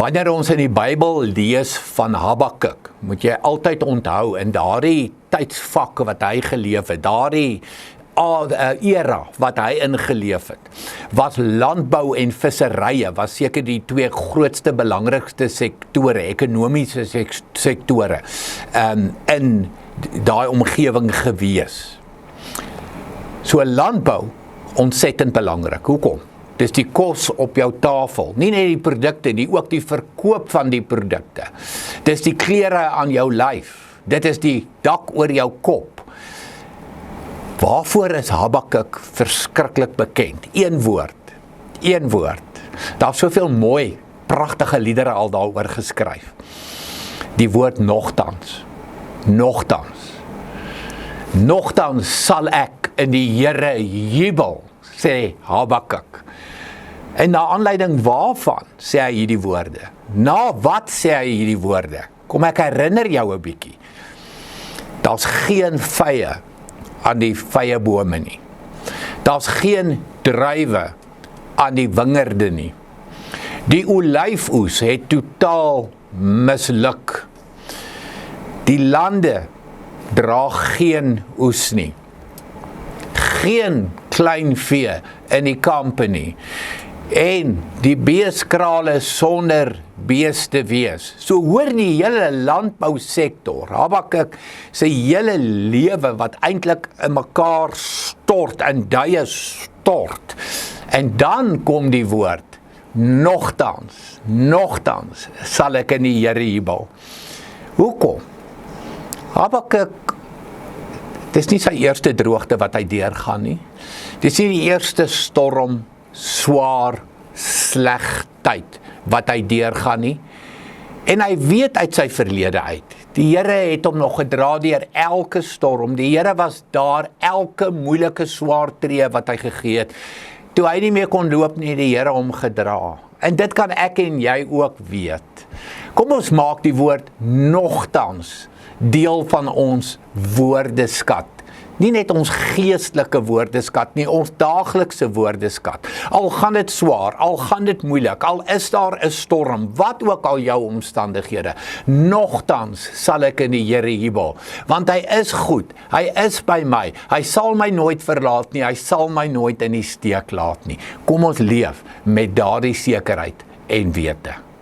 Wanneer ons in die Bybel lees van Habakuk, moet jy altyd onthou in daardie tydsvakke wat hy geleef het, daardie era wat hy ingeleef het, was landbou en visserye, was seker die twee grootste, belangrikste sektore, ekonomiese sektore, in daai omgewing gewees. So landbou, ontsettend belangrik. Hoekom? Dis die kos op jou tafel, nie net die produkte nie, ook die verkoop van die produkte. Dis die klere aan jou lyf, dit is die dak oor jou kop. Waarvoor is Habakuk verskriklik bekend? Een woord. Daar's soveel mooi, pragtige liedere al daaroor geskryf. Die woord nogtans. Nogtans sal ek in die Here jubel, sê Habakuk. En na aanleiding waarvan sê hy hierdie woorde? Na wat sê hy hierdie woorde? Kom ek herinner jou 'n bietjie. Daar's geen vye aan die vyebome nie. Daar's geen druiwe aan die wingerde nie. Die olyfoes het totaal misluk. Die lande dra geen oes nie. Geen klein vee in die kampe nie. En die beeskrale sonder beeste wees. So hoor die hele landbousektor, Habakuk sy hele lewe wat eintlik in mekaar stort, in duie stort. En dan kom die woord, nogtans sal ek in die Here jubel. Hoekom? Habakuk, dis nie sy eerste droogte wat hy deurgaan nie. Dis nie die eerste storm, swaar, sleg tyd wat hy deurgaan nie. En hy weet uit sy verlede uit. Die Here het hom nog gedra deur elke storm. Die Here was daar elke moeilike swaar tree wat hy gegee het. Toe hy nie meer kon loop nie, die Here hom gedra. En dit kan ek en jy ook weet. Kom ons maak die woord nogtans deel van ons woordeskat. Nie net ons geestelike woordeskat nie, ons daaglikse woordeskat. Al gaan dit swaar, al gaan dit moeilik, al is daar 'n storm, wat ook al jou omstandighede, nogtans sal ek in die Here jubel, want hy is goed, hy is by my, hy sal my nooit verlaat nie, hy sal my nooit in die steek laat nie. Kom ons leef met daardie sekerheid en wete.